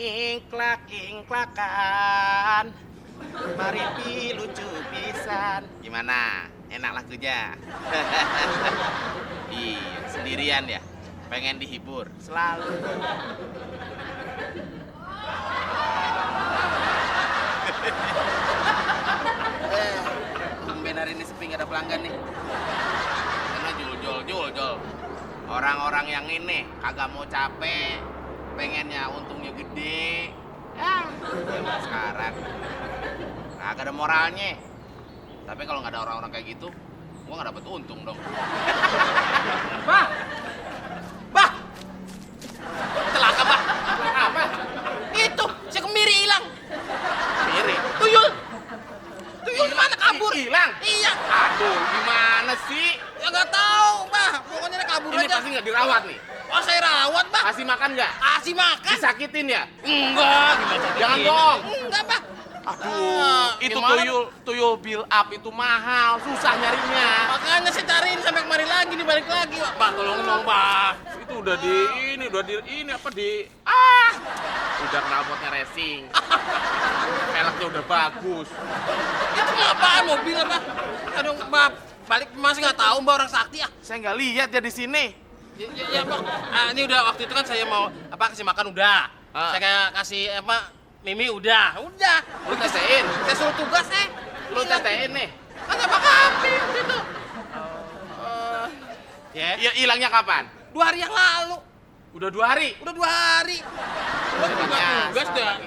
Ingklak-ingklakan, mari lucu pisan. Gimana? Enak lagunya? Iya, sendirian ya? Pengen dihibur? Selalu. Tumben hari ini sepi, gak ada pelanggan nih. Karena jul. Orang-orang yang ini kagak mau capek, pengennya untungnya gede. Zaman sekarang kagak ada moralnya. Tapi kalau nggak ada orang-orang kayak gitu, gua nggak dapet untung dong. Bah! Celaka, Bah. Celaka apa? Itu, si kemiri hilang. Kemiri? Tuyul mana kabur? Hilang? Iya. Aduh, gimana sih? Ya nggak tahu, Bah. Pokoknya dia kabur Ini aja. pasti nggak dirawat nih. Oh, saya rawat, Bah. Kasih makan nggak? Kasih makan? Disakitin ya? Enggak, gimana Jangan bohong. Enggak, Bah. Aduh, itu gimana? tuyul build up itu mahal, susah nyarinya. Makanya saya cariin sampai kemari lagi, dibalik lagi. Bah, tolong dong, Bah. Itu udah udah knalpotnya racing. Velgnya udah bagus. Itu apaan mobil apa? Aduh, Bah. Balik masih nggak tahu, Mbak, orang sakti ya. Saya nggak lihat ya di sini. Ya, Bang. Ini udah waktu itu kan saya mau kasih makan udah. Saya kayak kasih Mimi udah. Lu tetein. Saya suruh tugas Lu tetein nih. Kagak pakai gitu. Ya hilangnya kapan? 2 hari yang lalu. Udah 2 hari. Udah 2 hari. Gua Nyasar tugas deh. lagi.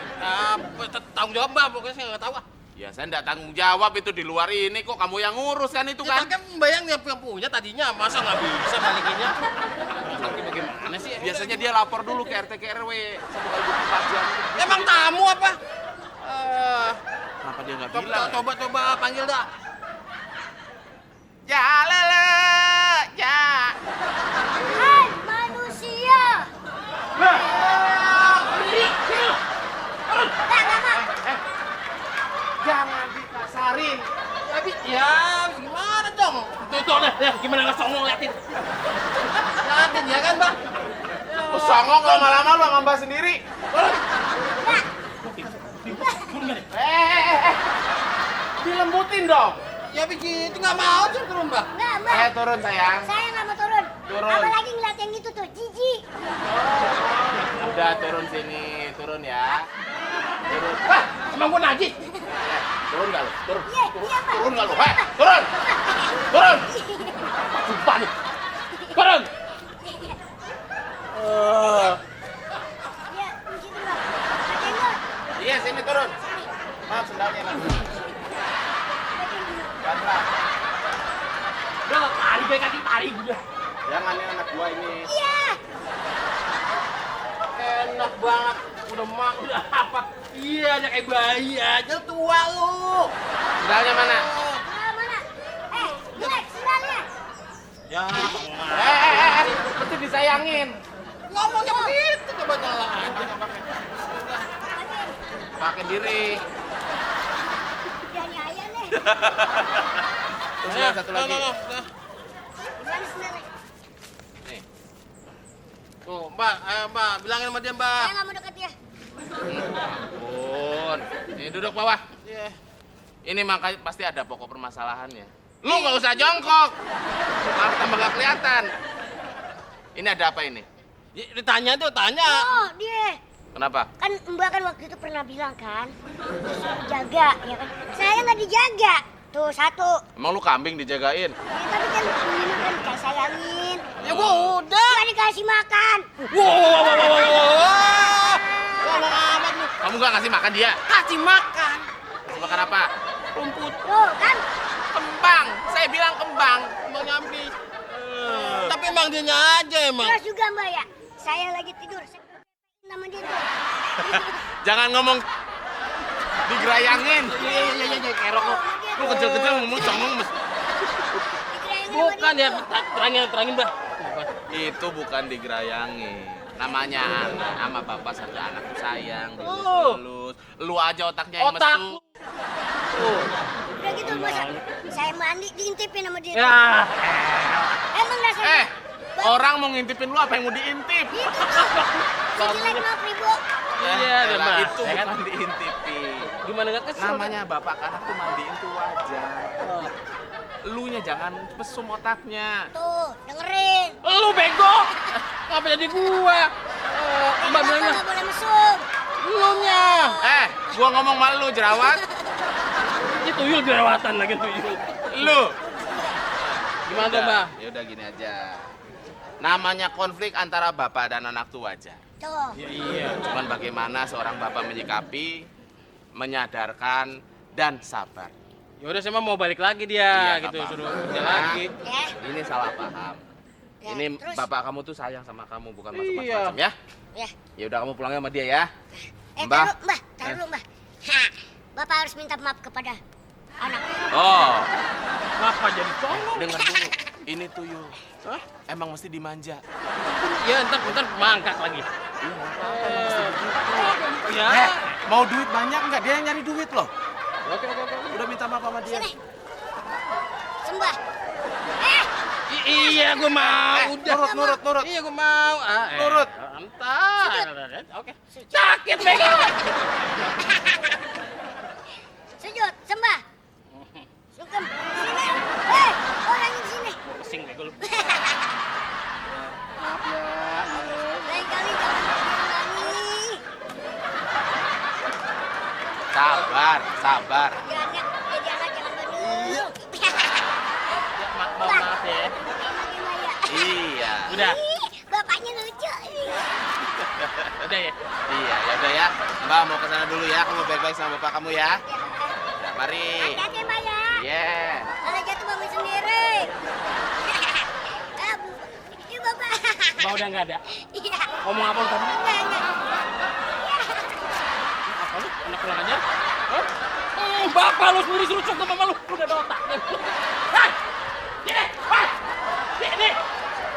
Tanggung jawab, Mbak, pokoknya saya nggak tahu. Ya saya nggak tanggung jawab, itu di luar ini kok kamu yang ngurus kan itu kan? Kan bayang yang punya tadinya, masa nggak bisa balikinnya? Bagaimana sih? Biasanya dia lapor dulu ke RT ke RW sebelum 24 jam. Emang tamu apa? Kenapa dia nggak bilang? Coba panggil dah. Ya lele, ya. Hai manusia. Jangan dikasarin. Tapi ya gimana dong? Tuh deh, gimana nggak songong liatin ya kan, Bang? Lu songong lama-lama lu sama Mbak sendiri. Dilembutin dong. Ya begitu, nggak mau tuh turun, Bang. Nggak, Mbak. Turun sayang. Saya nggak mau turun. Turun. Apalagi ngeliat yang itu tuh, jijik. Udah turun sini, turun ya. Turun. Emang gua najis? Turun nggak lu? Turun. Iya, Mbak. Turun nggak lu? Turun. Turun. Sumpah nih. Turun. Iya, di situ, Mbak. Ada yang Mbak. Iya sini turun. Maaf sendalnya mas. Pelan-pelan. Udah tarik kayak kaki tarik udah. Jangan ini anak gua ini. Iya. Enak banget. Udah apa? Iya, aja kayak bayi aja tua lu. Sendalnya mana? Mana? Jelek sendalnya. Ya, Mesti disayangin. ngomongnya begitu coba nyala aja. Pakai diri. Berani ayah nih. Terus yang satu lagi. Berani sendalnya. Nih. Tuh, Mbak, Mbak, bilangin sama dia, Mbak. Saya nggak mau deket ya. Ampun. Nih duduk bawah. Iya. Ini makanya pasti ada pokok permasalahannya. Lu nggak usah jongkok. Malah tambah nggak kelihatan. Ini ada apa ini? Ditanya tuh, tanya. Oh, dia. Kenapa? Kan Mbak kan waktu itu pernah bilang kan, disuruh jaga, ya kan? Saya nggak dijaga. Tuh, satu. Emang lu kambing dijagain? Ya, tapi kan ini kan dikasih sayangin. Ya gua udah. Nggak dikasih makan. Ngomong amat lu. Kamu nggak ngasih makan dia? Kasih makan. Kasih makan apa? Rumput. Tuh, kan? Kembang. Saya bilang kembang. Mau nyambi. Tapi emang dia aja emang. Terus juga Mbak ya, saya lagi tidur. Saya sama dia tuh. Jangan ngomong digerayangin. Iya, kerok lu. Lu kecil-kecil ngomong congong. Dikerayangin sama Bukan dia ya, tuh. terangin, Mbak. Itu bukan digerayangin. Namanya anak sama bapak satu anak tuh sayang, Oh. dilus. Lu aja otaknya yang Otak. mesum. Udah gitu masa saya mandi diintipin sama dia. Ya. Emang dah saya. Orang mau ngintipin lu apa yang mau diintip? Itu tuh. Si jelek mah Pribo. Iya, udah Elah, mah. itu Ya kan? mandiin TV. Gimana nggak kesel? Namanya bapak anak tuh mandiin tuh wajar. Oh. Elunya jangan pesum otaknya. Tuh, dengerin. Lu bego. Ngapa jadi gua? Mbak Bapak bilangnya nggak boleh mesum. elunya. Gua ngomong sama lu jerawat. Ini tuyul jerawatan lagi tuyul. Lu. Gimana tuh, Mbak? Ya udah gini aja. Namanya konflik antara bapak dan anak tuh wajar. Tuh. Ya iya. Cuman bagaimana seorang bapak menyikapi, menyadarkan, dan sabar. Ya udah saya mah mau balik lagi dia Iya, gitu, nggak suruh apa-apa. kerja lagi. Ya. Ini salah paham. Ya, Ini terus? bapak kamu tuh sayang sama kamu, bukan Iya. macam-macam ya. Ya. Ya udah kamu pulangnya sama dia ya. Taruh, Mbah. Taruh dulu, Mbah. Hah. Bapak harus minta maaf kepada anak. Oh, Ngapa jadi tolong? dengar dulu. Ini tuyul. Hah? Emang mesti dimanja. Ya ntar mangkak lagi. Ya. Mau duit banyak nggak? Dia yang nyari duit loh. Oke. Udah minta maaf sama dia. Sini. Sembah. Iya, gua mau. Udah. Nurut. Iya, gua mau. Nurut. Entar. Oke. Sakit, bego. Sujud, sembah. Sungkem. Sini. Orang di sini. Pusing bego lu. Lain kali jangan mengulangi. Sabar. Jadi anak jangan bandel. Ya, maaf ya. Gimana ya? Iya. Udah. Bapaknya lucu. Udah ya. Iya, ya udah ya. Mbak mau ke sana dulu ya. Kamu baik-baik sama bapak kamu ya. Ya, mari. Hati-hati, Mbak ya. Iya. Kalau jatuh bangun sendiri. Ini Bapak. Mbak udah nggak ada. Iya. Ngomong apa lu tadi? Enggak. Apa lu? Anak kurang ajar? Hah? Bapak lu sendiri suruh cukup sama lu. Udah ada otak. Hah? Sini. Hah? Sini.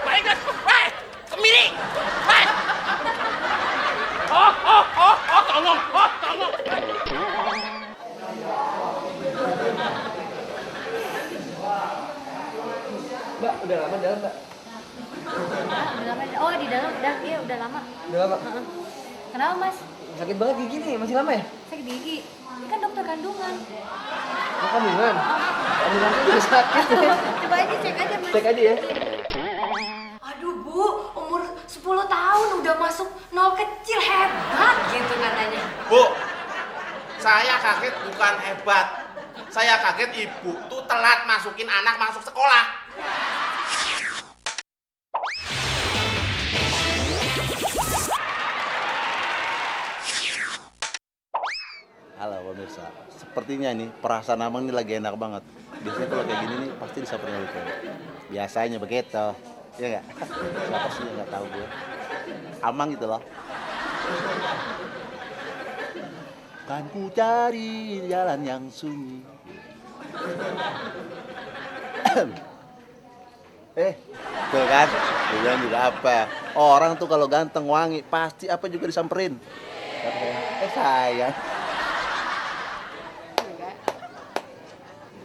Baik kan? Hah? Kemiri. Hah? Tolong. Mbak, udah lama dalam, Mbak? Udah lama. Oh, di dalam udah. Iya, udah lama. Udah lama? Heeh. Kenapa, Mas? Sakit banget gigi nih, masih lama ya? Sakit gigi. Ini kan dokter kandungan. Mau kandungan? Kandungan tuh udah sakit. Coba aja cek aja, Mas. Cek aja ya. Aduh Bu, umur 10 tahun udah masuk nol kecil, hebat gitu katanya. Bu, saya kaget bukan hebat. Saya kaget ibu tuh telat masukin anak masuk sekolah. Halo pemirsa, sepertinya nih perasaan abang ini lagi enak banget. Biasanya kalau kayak gini nih pasti disamperin oleh cewek. Biasanya begitu, ya nggak? Siapa sih yang nggak tahu gue? Amang gitu loh. Kan ku cari jalan yang sunyi. Tuh kan, gue bilang juga apa? Orang tuh kalau ganteng wangi pasti apa juga disamperin. Sayang. Enggak.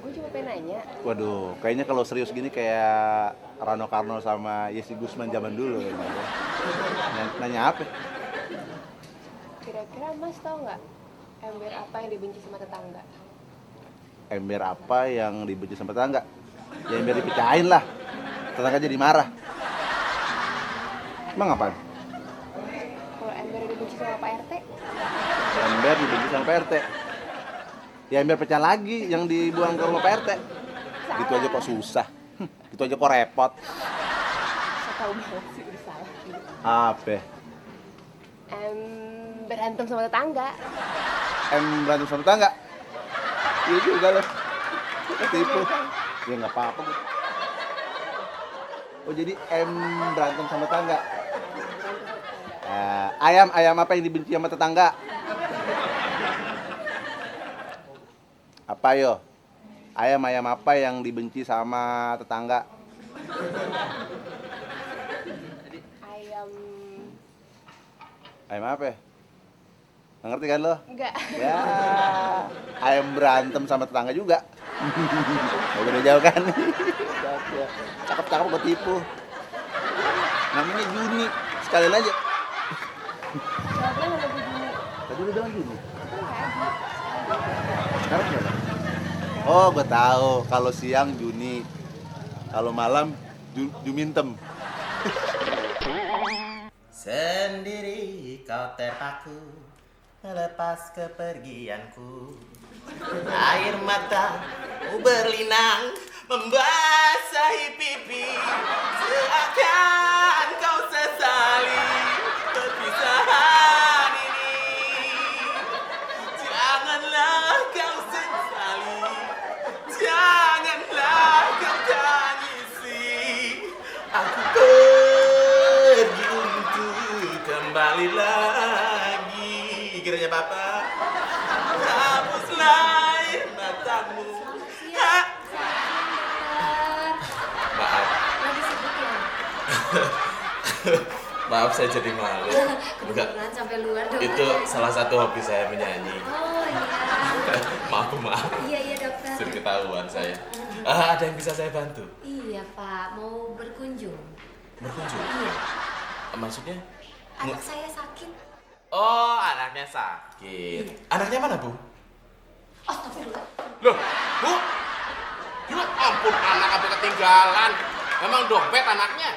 Gue cuma pengen nanya. Waduh, kayaknya kalau serius gini kayak Rano Karno sama Yesi Gusman zaman dulu. Nanya apa? Kira-kira Mas tahu nggak ember apa yang dibenci sama tetangga? Ember apa yang dibenci sama tetangga? Ya ember dipecahin lah. Tetangga jadi marah. Emang apaan? Kalau ember yang dibenci sama Pak RT? Ember dibenci sama Pak RT. Ya ember pecah lagi yang dibuang ke rumah Pak RT. Gitu aja kok susah. Gitu aja kok repot. Saya tahu banget sih udah salah. Apa? Berantem sama tetangga. Berantem sama tetangga? Iya juga loh. Tipu. Ya nggak apa-apa. Oh jadi berantem sama tetangga? Ayam apa yang dibenci sama tetangga? Apa yo? Ayam apa yang dibenci sama tetangga? Ayam... Ayam apa ya? Nggak ngerti kan lo? Enggak. Ya, ayam berantem sama tetangga juga. Udah jauh kan? Cakep gue tipu. Namanya Juni, sekalian aja. Siapa yang nama Juni? Tadi lu bilang Juni. Sekarang berapa? Oh, gue tahu. Kalau siang Juni, kalau malam Jumintem. Sendiri kau terpaku melepas kepergianku. Air mata berlinang membasahi pipi. Seakan kau sesali perpisahan ini. Janganlah kau sesali, janganlah kau tangisi. Aku pergi untuk kembali lagi. Kiranya Bapak hapuslah air matamu. Maaf. Lagi sibuk ya? Maaf, saya jadi malu. Enggak, Kebetulan sampai luar dokter. itu salah satu hobi saya menyanyi. Oh iya. Maaf. Iya dokter. Sudah ketahuan saya. Ada yang bisa saya bantu? Iya Pak, mau berkunjung. Berkunjung? Iya. Maksudnya? Anak saya sakit. Oh, anaknya sakit. Anaknya mana, Bu? Astagfirullah. Loh, Bu? Ya ampun, anak apa ketinggalan. Memang dompet anaknya.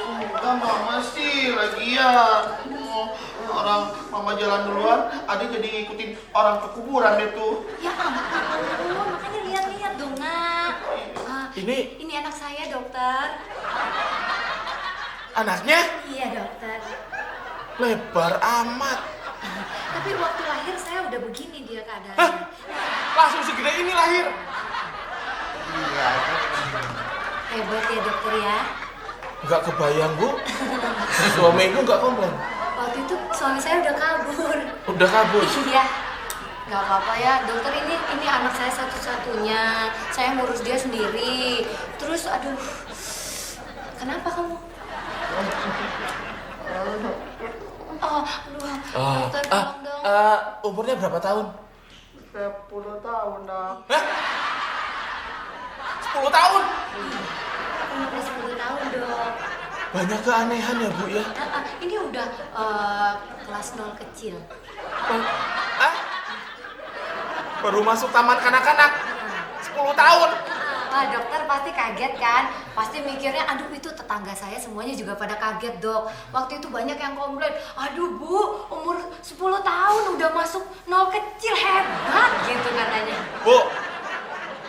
Enggak, mama sih lagi ya. Orang mama jalan duluan, adik jadi ngikutin orang ke kuburan itu. Ya ampun, makanya lihat-lihat dong, Nak. Ini anak saya, dokter. anaknya Iya, dokter. lebar amat. Tapi waktu lahir saya udah begini dia Hah? keadaannya. Langsung segede ini lahir. Iya. Hebat ya, dokter ya. Nggak kebayang, Bu. Suamiku nggak komplain. Waktu itu suami saya udah kabur. Udah kabur. Iya. Gak apa-apa ya, dokter, ini anak saya satu-satunya. Saya ngurus dia sendiri. Terus aduh. Kenapa kamu? Oh, aduh. Dokter, tolong dong. Umurnya berapa tahun? 10 tahun dah. Hah? 10 tahun? Umurnya 10 tahun, Dok. Banyak keanehan ya, Bu ya? Ini udah kelas 0 kecil. Baru masuk taman kanak-kanak. 10 tahun. Wah, dokter pasti kaget kan? Pasti mikirnya, aduh itu tetangga saya semuanya juga pada kaget, Dok. Waktu itu banyak yang komplain, aduh Bu, umur 10 tahun udah masuk 0 kecil, hebat gitu katanya. Bu,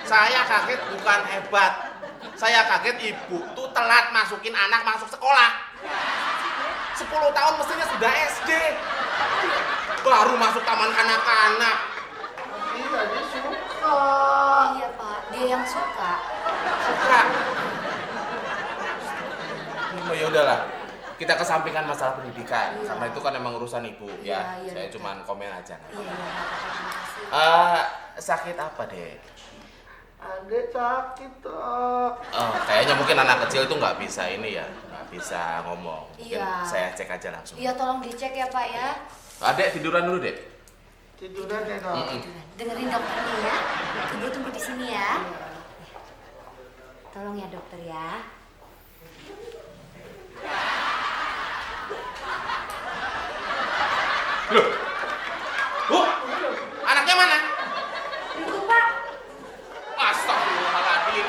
saya kaget bukan hebat. Saya kaget ibu tuh telat masukin anak masuk sekolah. 10 tahun mestinya sudah SD. Baru masuk taman kanak-kanak. Iya, dia suka. Iya Pak, dia yang suka. Suka. Oh, ya udahlah. Kita kesampingkan masalah pendidikan. Iya. Sama itu kan emang urusan ibu ya. Iya, Saya betul. cuma komen aja. Iya, makasih. Sakit apa, Dek? Adik sakit, Dok. Oh, kayaknya mungkin anak kecil itu nggak bisa ini ya, nggak bisa ngomong. Mungkin Iya. saya cek aja langsung. Iya, tolong dicek ya Pak ya. Adek tiduran dulu, Dek. Tiduran ya, Dok. Dengerin dokternya ya. Ibu tunggu di sini ya. Tolong ya dokter ya. Loh, Bu, anaknya mana? Itu Pak. Astagfirullahaladzim.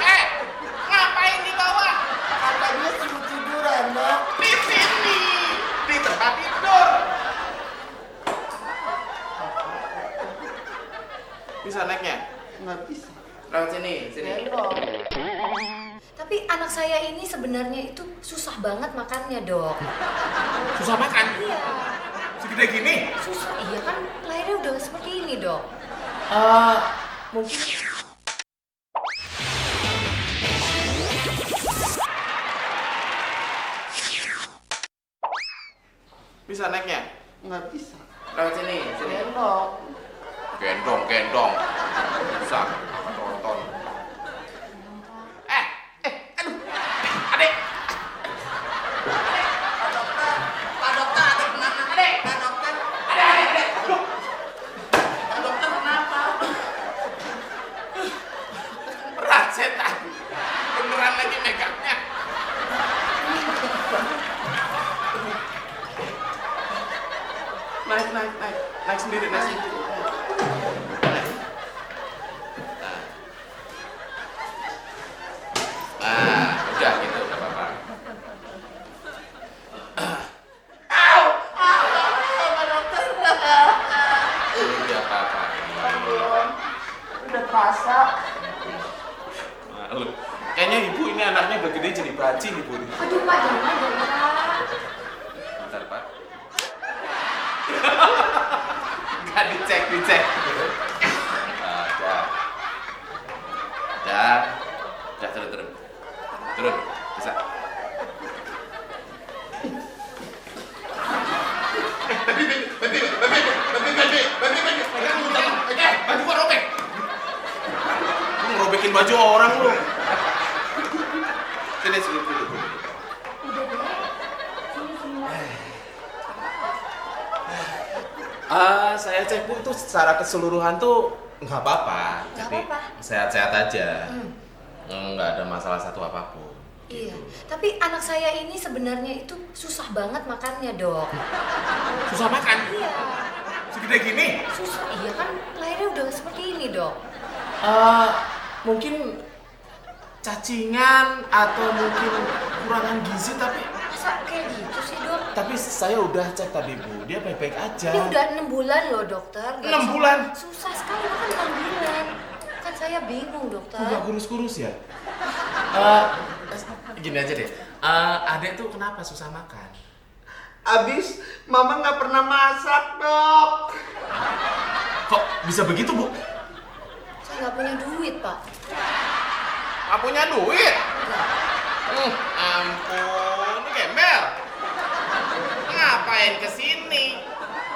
Ngapain dibawa? Kata dia suruh tiduran, Dok. Di sini, di tempat tidur. Bisa naiknya? Nggak bisa. Lewat sini, sini. Dok. Tapi anak saya ini sebenarnya itu susah banget makannya, Dok. Susah makan? Iya. Segede gini? Susah. Iya kan lahirnya udah seperti ini, Dok. Mungkin bisa naiknya? Nggak bisa. Lewat sini, sini. Dok. Gendong, gendong. Bisa. Tonton. Aduh. Adek. Pak dokter, adek kenapa? Adek. Pak dokter. Adek. Aduh. Pak dokter kenapa? Berat setan. Beneran lagi megangnya. Naik sendiri, naik sendiri. Udah gitu, nggak apa-apa. Udah apa-apa. Udah terasa. Malu. Kayaknya ibu ini anaknya udah gede jadi baci nih, Bu. Aduh Pak, jangan dong Pak. Bentar, Pak. Nggak dicek. Udah, turun, bisa. Baju gua robek. Lu ngerobekin baju orang lu. Sini. Saya cek Bu itu secara keseluruhan tuh nggak apa-apa. Nggak Jadi apa-apa. sehat-sehat aja. Nggak ada masalah satu apapun. Iya, tapi anak saya ini sebenarnya itu susah banget makannya, Dok. Susah makan? Iya, Segede gini? susah. Iya kan lahirnya udah seperti ini, Dok. Mungkin cacingan atau mungkin kekurangan gizi Masa kayak gitu sih, Dok? tapi saya udah cek tadi Bu, dia baik-baik aja. Ini udah 6 bulan loh, dokter. 6 bulan? Susah sekali, kan 6 bulan. Kan saya bingung, dokter. Nggak kurus-kurus ya? Gini aja deh, adek tuh kenapa susah makan? Abis mama nggak pernah masak, Dok. Kok bisa begitu Bu? Saya nggak punya duit, Pak. Nggak punya duit? Ampun, ini gembel. Ngapain kesini?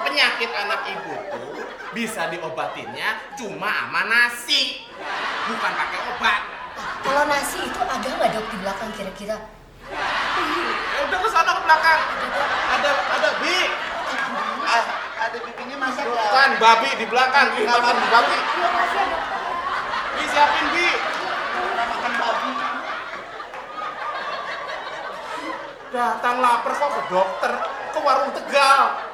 Penyakit anak ibu tuh bisa diobatinnya cuma sama nasi, bukan pakai obat. Kalau nasi itu ada nggak, Dok, di belakang kira-kira? Udah ke sana ke belakang. Ada bi. Ada bibinya masak ya? Bukan babi di belakang. Makan babi. Iya, makasih ya, Dok. Bi siapin bi. Makan babi. Datang lapar kok ke dokter, ke warung Tegal.